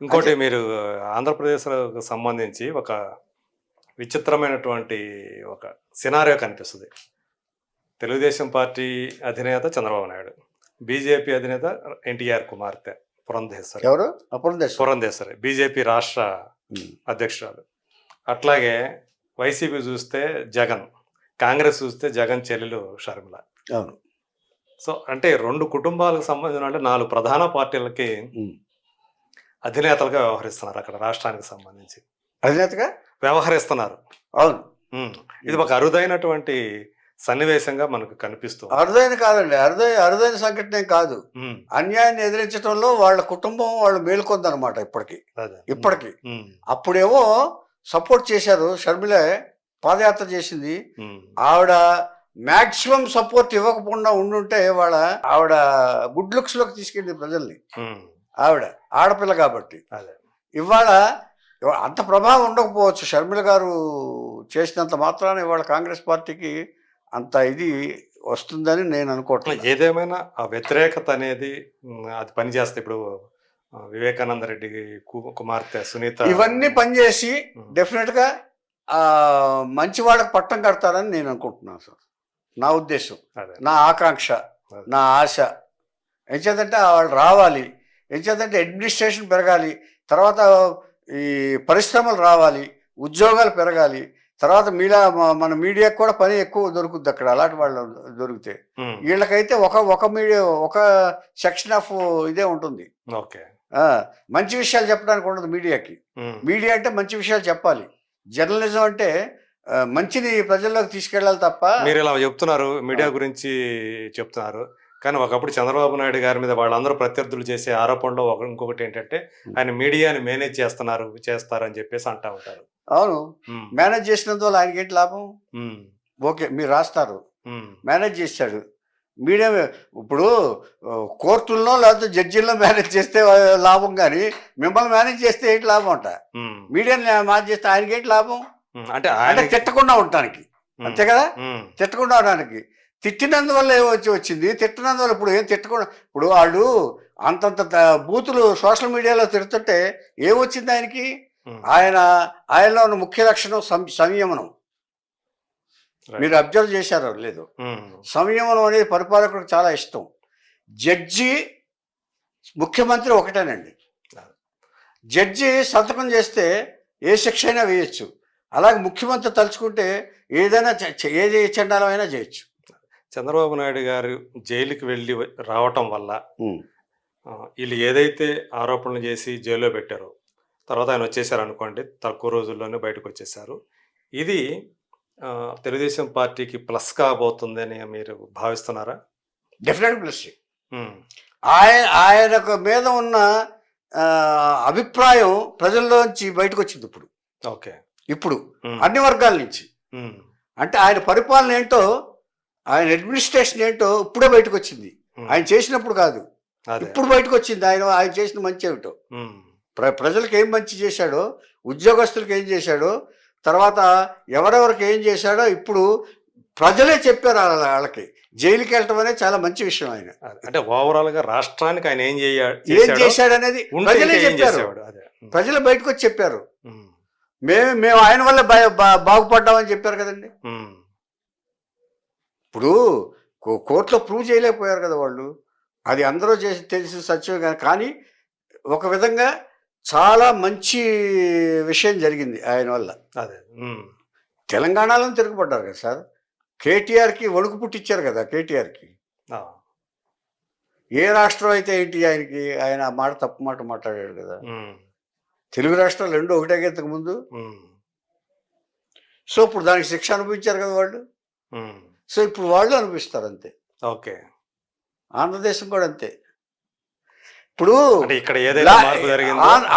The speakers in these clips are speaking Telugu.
ఇంకోటి అంటే మీరు ఆంధ్రప్రదేశ్‌కు సంబంధించి ఒక విచిత్రమైనటువంటి ఒక సినారియో కనిపిస్తది. తెలుగుదేశం పార్టీ అధినేత చంద్రబాబు నాయుడు. బీజేపీ అధినేత ఎన్టీఆర్ కుమార్తె పురంధేశ్వరి. ఎవరు అపరంధేశ్వరి. పురంధేశ్వరి బీజేపీ రాష్ట్ర ఉమ్, అధ్యక్షురాలు. అట్లాగే వైసీపీ చూస్తే జగన్, కాంగ్రెస్ చూస్తే జగన్ చెల్లెలు షర్మిల. అవును. సో, అంటే 2 కుటుంబాలకు సంబంధించిన అంటే 4 ప్రధాన పార్టీలకి ఉమ్. అధినేతలుగా వ్యవహరిస్తున్నారు అక్కడ రాష్ట్రానికి సంబంధించి. అధినేతగా వ్యవహరిస్తున్నారు. అవును. హ్మ్. ఇది ఒక అరుదైనటువంటి సన్నివేశంగా మనకు కనిపిస్తుంది. అరుదైన కాదండి, అరుదైన సంఘటన ఏం కాదు. హ్మ్. అన్యాయాన్ని ఎదిరించడంలో వాళ్ళ కుటుంబం వాళ్ళు మేల్కొందనమాట అదే. ఇప్పటికి. హ్మ్. అప్పుడేమో సపోర్ట్ చేశారు, షర్మిల పాదయాత్ర చేసింది. హ్మ్. ఆవిడ మాక్సిమం సపోర్ట్ ఇవ్వకుండా ఉండుంటే ఆవిడ గుడ్ లుక్స్ లోకి తీసుకెళ్ళింది ప్రజల్ని. హ్మ్. ఆవిడ ఆడపిల్ల కాబట్టి. అదే. ఇవాళ అంత ప్రభావం ఉండకపోవచ్చు, షర్మిల గారు చేసినంత మాత్రాన ఇవాళ కాంగ్రెస్ పార్టీకి అంత ఇది వస్తుందని నేను అనుకోవట్లేదు. ఏదేమైనా ఆ వ్యతిరేకత అనేది అది పనిచేస్తే ఇప్పుడు వివేకానంద రెడ్డి కుమార్తె సునీత ఇవన్నీ పనిచేసి హ్మ్. డెఫినెట్ గా మంచి వాళ్ళకి పట్టం కడతారని నేను అనుకుంటున్నాను సార్. నా ఉద్దేశం, అదే. నా ఆకాంక్ష, అదే. నా ఆశ. ఎంచేతంటే వాళ్ళు రావాలి, ఎంచేతంటే అడ్మినిస్ట్రేషన్ పెరగాలి, తర్వాత ఈ పరిశ్రమలు రావాలి, ఉద్యోగాలు పెరగాలి, తర్వాత మన మీడియాకు కూడా పని ఎక్కువ దొరుకుద్ది అక్కడ అలాంటి వాళ్ళు దొరికితే. హ్మ్. వీళ్ళకైతే ఒక మీడియా ఒక సెక్షన్ ఆఫ్ ఇదే ఉంటుంది. ఓకే. మంచి విషయాలు చెప్పడానికి ఉండదు మీడియాకి. హ్మ్. మీడియా అంటే మంచి విషయాలు చెప్పాలి. జర్నలిజం అంటే మంచిని ప్రజల్లోకి తీసుకెళ్ళాలి తప్ప. మీరు ఇలా చెప్తున్నారు, మీడియా గురించి చెప్తున్నారు. కానీ ఒకప్పుడు చంద్రబాబు నాయుడు గారి మీద వాళ్ళందరూ ప్రత్యర్థులు చేసే ఆరోపణలో ఇంకొకటి ఏంటంటే ఆయన మీడియాని మేనేజ్ చేస్తారని చెప్పేసి అంటా ఉంటారు. అవును. హ్మ్. మేనేజ్ చేసినందువల్ల ఆయనకి ఏంటి లాభం? హ్మ్. ఓకే, మీరు రాస్తారు, హ్మ్. మేనేజ్ చేశాడు. మీడియా ఇప్పుడు కోర్టుల్లో లేకపోతే జడ్జిల్లో మేనేజ్ చేస్తే లాభం, కానీ మిమ్మల్ని మేనేజ్ చేస్తే ఏంటి లాభం అంట? హ్మ్. మీడియాని మేనేజ్ చేస్తే ఆయనకి ఏంటి లాభం? అంటే అంటే తిట్టకుండా ఉండటానికి, అంతే కదా. తిట్టకుండా ఉండడానికి. తిట్టినందువల్ల వచ్చింది, తిట్టినందువల్ల ఇప్పుడు ఏం తిట్టకుండా. ఇప్పుడు వాళ్ళు అంతంత బూతులు సోషల్ మీడియాలో తిడుతుంటే ఏమొచ్చింది ఆయనకి? ఆయనలో ఉన్న ముఖ్య లక్షణం సంయమనం. మీరు అబ్జర్వ్ చేశారో లేదు, సంయమనం అనేది పరిపాలకులకు చాలా ఇష్టం. జడ్జి ముఖ్యమంత్రి ఒకటేనండి. జడ్జి సంతకం చేస్తే ఏ శిక్ష అయినా వేయచ్చు, అలాగే ముఖ్యమంత్రి తలుచుకుంటే ఏదైనా ఏది చండాలమైనా చేయొచ్చు. చంద్రబాబు నాయుడు గారు జైలుకి వెళ్ళి రావటం వల్ల వీళ్ళు ఏదైతే ఆరోపణలు చేసి జైల్లో పెట్టారో తర్వాత ఆయన వచ్చేసారు అనుకోండి, తక్కువ రోజుల్లోనే బయటకు వచ్చేసారు. ఇది తెలుగుదేశం పార్టీకి ప్లస్ కాబోతుందని మీరు భావిస్తున్నారా? Definite plus. ఆయన మీద ఉన్న అభిప్రాయం ప్రజల్లోంచి బయటకు వచ్చింది ఇప్పుడు. ఓకే. ఇప్పుడు అన్ని వర్గాల నుంచి. అంటే ఆయన పరిపాలన ఏంటో, ఆయన అడ్మినిస్ట్రేషన్ ఏంటో ఇప్పుడే బయటకు వచ్చింది. ఆయన చేసినప్పుడు కాదు, ఇప్పుడు బయటకు వచ్చింది. ఆయన చేసిన మంచి ఏమిటో, ప్రజలకు ఏం మంచి చేశాడో, ఉద్యోగస్తులకు ఏం చేశాడో, తర్వాత ఎవరెవరికి ఏం చేశాడో ఇప్పుడు ప్రజలే చెప్పారు వాళ్ళకి. జైలుకి వెళ్ళటం అనేది చాలా మంచి విషయం. ఆయన అంటే ఓవరాల్ గా రాష్ట్రానికి ఆయన ఏం చేశాడు అనేది ప్రజలే చెప్పారు. ప్రజలు బయటకు వచ్చి చెప్పారు, మేము ఆయన వల్ల బాగుపడ్డామని చెప్పారు కదండి. ఇప్పుడు కోర్టులో ప్రూవ్ చేయలేకపోయారు కదా వాళ్ళు, అది అందరూ చేసి తెలిసిన సత్యమే. కానీ ఒక విధంగా చాలా మంచి విషయం జరిగింది ఆయన వల్ల. అదే. తెలంగాణలో తిరగబడ్డారు కదా సార్. కేటీఆర్కి వణుకు పుట్టించారు కదా కేటీఆర్కి. ఏ రాష్ట్రం అయితే ఏంటి ఆయనకి, ఆయన మాట తప్పు మాట మాట్లాడాడు కదా. తెలుగు రాష్ట్రాలు రెండు ఒకటే ఇంతకు ముందు. సో ఇప్పుడు దానికి శిక్ష అనుభవించారు కదా వాళ్ళు. సో ఇప్పుడు వాళ్ళు అనిపిస్తారు అంతే. ఓకే. ఆంధ్రదేశం కూడా అంతే. ఇప్పుడు ఇక్కడ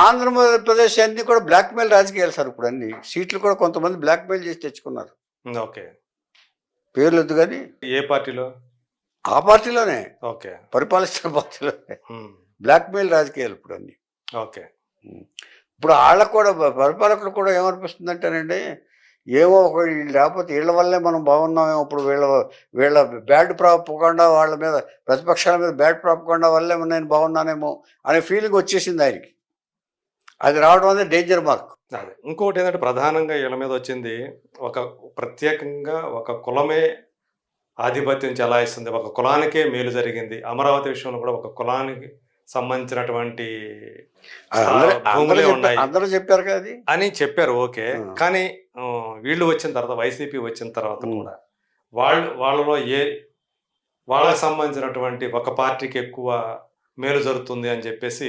ఆంధ్రప్రదేశ్ అన్ని కూడా బ్లాక్ మెయిల్ రాజకీయాలు సార్. ఇప్పుడు అన్ని సీట్లు కూడా కొంతమంది బ్లాక్ మెయిల్ చేసి తెచ్చుకున్నారు. ఓకే. పేర్లు వద్దు కానీ ఏ పార్టీలో? ఆ పార్టీలోనే, ఓకే, పరిపాలిస్తున్న పార్టీలోనే బ్లాక్ మెయిల్ రాజకీయాలు ఇప్పుడు అన్ని. ఓకే. ఇప్పుడు వాళ్ళకు కూడా పరిపాలకులు కూడా ఏమనిపిస్తుంది అంటేనండి, ఏమో ఒక లేకపోతే వీళ్ళ వల్లే మనం బాగున్నామేమో, ఇప్పుడు వీళ్ళ బ్యాడ్ ప్రాపకుండా, వాళ్ళ మీద ప్రతిపక్షాల మీద బ్యాడ్ ప్రాపకుండా వల్లే నేను బాగున్నానేమో అనే ఫీలింగ్ వచ్చేసింది ఆయనకి. అది రావడం అనేది డేంజర్ మార్క్. అదే ఇంకోటి ఏంటంటే ప్రధానంగా వీళ్ళ మీద వచ్చింది ఒక ప్రత్యేకంగా ఒక కులమే ఆధిపత్యం చెలాయిస్తుంది, ఒక కులానికే మేలు జరిగింది. అమరావతి విషయంలో కూడా ఒక కులానికి సంబంధించినటువంటి భూములే ఉన్నాయి అందరూ చెప్పారు కదా అది అని చెప్పారు. ఓకే, కానీ వీళ్ళు వచ్చిన తర్వాత, వైసీపీ వచ్చిన తర్వాత కూడా వాళ్ళలో వాళ్ళకి సంబంధించినటువంటి ఒక పార్టీకి ఎక్కువ మేలు జరుగుతుంది అని చెప్పేసి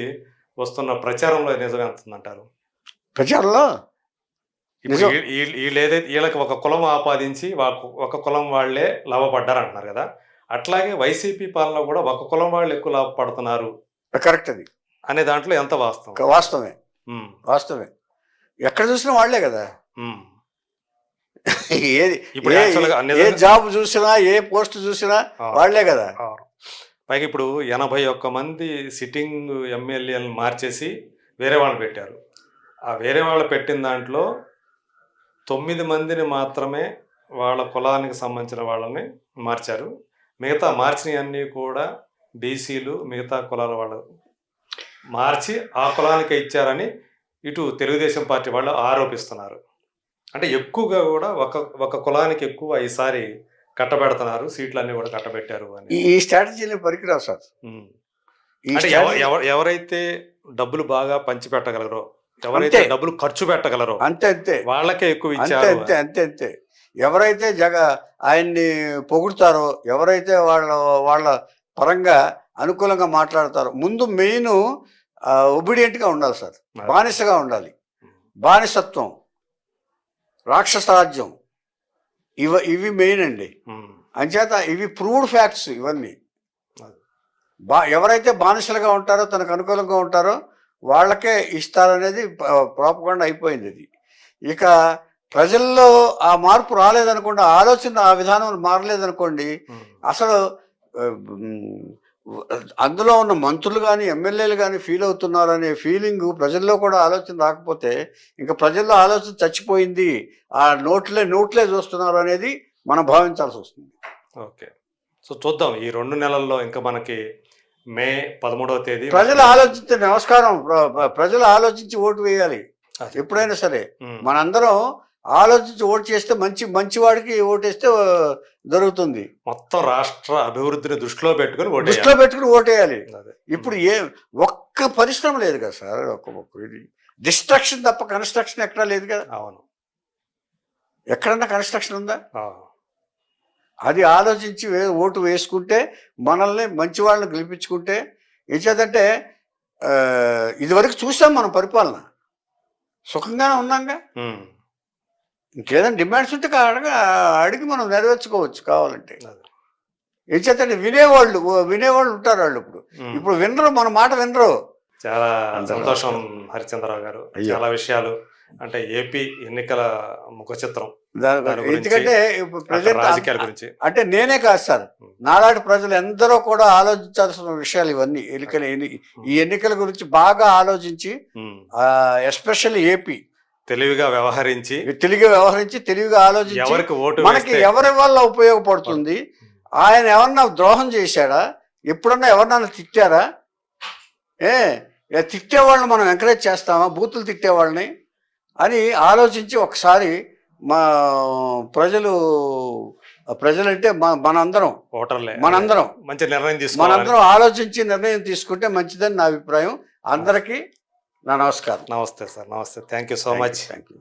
వస్తున్న ప్రచారంలో నిజమే అంటుందంటారు. ప్రచారంలో వీళ్ళు ఏదైతే వీళ్ళకి ఒక కులం ఆపాదించి ఒక కులం వాళ్ళే లాభపడ్డారు అంటున్నారు కదా, అట్లాగే వైసీపీ పాలనలో కూడా ఒక కులం వాళ్ళు ఎక్కువ లాభపడుతున్నారు. కరెక్ట్ అది అనే దాంట్లో ఎంత వాస్తవం? వాస్తవమే, వాస్తవమే. ఎక్కడ చూసినా వాళ్లే కదా, ఏ జాబ్ చూసినా ఏ పోస్ట్ చూసినా వాళ్లే కదా. పైగా ఇప్పుడు 81 మంది సిట్టింగ్ ఎమ్మెల్యేలను మార్చేసి వేరే వాళ్ళని పెట్టారు. ఆ వేరే వాళ్ళు పెట్టిన దాంట్లో 9 మందిని మాత్రమే వాళ్ళ కులానికి సంబంధించిన వాళ్ళని మార్చారు. మిగతా మార్చినవన్నీ కూడా బీసీలు, మిగతా కులాల వాళ్ళు మార్చి ఆ కులానికి ఇచ్చారని ఇటు తెలుగుదేశం పార్టీ వాళ్ళు ఆరోపిస్తున్నారు. అంటే ఎక్కువగా కూడా ఒక కులానికి ఎక్కువ ఈసారి కట్టబెడుతున్నారు, సీట్లన్నీ కూడా కట్టబెట్టారు అని. ఈ స్ట్రాటజీని పనికిరావు సార్. అంటే ఎవరైతే డబ్బులు బాగా పంచి పెట్టగలరో, ఎవరైతే డబ్బులు ఖర్చు పెట్టగలరో అంతే వాళ్ళకే ఎక్కువ ఇచ్చారు. అంతే ఎవరైతే ఆయన్ని పొగుడుతారో, ఎవరైతే వాళ్ళ పరంగా అనుకూలంగా మాట్లాడతారో, ముందు మెయిన్ ఒబీడియంట్గా ఉండాలి సార్, బానిసగా ఉండాలి. బానిసత్వం, రాక్షస రాజ్యం, ఇవి మెయిన్ అండి. అంచేత ఇవి ప్రూవ్డ్ ఫ్యాక్ట్స్ ఇవన్నీ. ఎవరైతే బానిసలుగా ఉంటారో, తనకు అనుకూలంగా ఉంటారో వాళ్ళకే ఇస్తారనేది ప్రాపగండా అయిపోయింది. అది ఇక ప్రజల్లో ఆ మార్పు రాలేదనుకోండి, ఆలోచన ఆ విధానం మారలేదనుకోండి, అసలు అందులో ఉన్న మంత్రులు కానీ ఎమ్మెల్యేలు కానీ ఫీల్ అవుతున్నారనే ఫీలింగ్ ప్రజల్లో కూడా ఆలోచన రాకపోతే ఇంకా ప్రజల్లో ఆలోచన చచ్చిపోయింది, ఆ నోట్లే చూస్తున్నారు అనేది మనం భావించాల్సి వస్తుంది. ఓకే, సో చూద్దాం ఈ 2 నెలల్లో. ఇంకా మనకి మే 13వ తేదీ ప్రజలు ఆలోచిస్తే నమస్కారం, ప్రజలు ఆలోచించి ఓటు వేయాలి ఎప్పుడైనా సరే. మనందరం ఆలోచించి ఓటు చేస్తే మంచివాడికి ఓటేస్తే జరుగుతుంది. మొత్తం రాష్ట్ర అభివృద్ధిని దృష్టిలో పెట్టుకుని ఓటేయాలి. ఇప్పుడు ఒక్క పరిశ్రమ లేదు కదా సార్, డిస్ట్రక్షన్ తప్ప కన్స్ట్రక్షన్ ఎక్కడా లేదు కదా. అవును, ఎక్కడన్నా కన్స్ట్రక్షన్ ఉందా? అది ఆలోచించి ఓటు వేసుకుంటే, మనల్ని మంచి వాళ్ళని గెలిపించుకుంటే, ఏం చేద్దంటే ఇదివరకు చూసాం మనం పరిపాలన, సుఖంగానే ఉన్నాంగా. ఇంకేదైనా డిమాండ్స్ ఉంటే అడిగి మనం నెరవేర్చుకోవచ్చు కావాలంటే. ఏం చేద్దంటే వినేవాళ్ళు ఉంటారు వాళ్ళు. ఇప్పుడు వినరు, మన మాట వినరు. చాలా సంతోషం హరిచంద్రరావు గారు. చాలా విషయాలు అంటే ఏపీ ఎన్నికల ముఖ చిత్రం, ఎందుకంటే రాజకీయాల గురించి అంటే నేనే కాదు సార్, నాలాంటి ప్రజలు ఎందరో కూడా ఆలోచించాల్సిన విషయాలు ఇవన్నీ. ఈ ఎన్నికల గురించి బాగా ఆలోచించి, ఎస్పెషల్లీ ఏపీ తెలివిగా వ్యవహరించి తెలివిగా ఆలోచించి మనకి ఎవరి వల్ల ఉపయోగపడుతుంది, ఆయన ఎవరన్నా ద్రోహం చేశాడా, ఎప్పుడన్నా ఎవరన్నా తిట్టారా, తిట్టేవాళ్ళని మనం ఎంకరేజ్ చేస్తామా, బూతులు తిట్టేవాళ్ళని అని ఆలోచించి ఒకసారి మా ప్రజలంటే మనందరం ఆలోచించి నిర్ణయం తీసుకుంటే మంచిదని నా అభిప్రాయం. అందరికీ నా నమస్కారం. నమస్తే సార్, నమస్తే. Thank you so much. Thank you.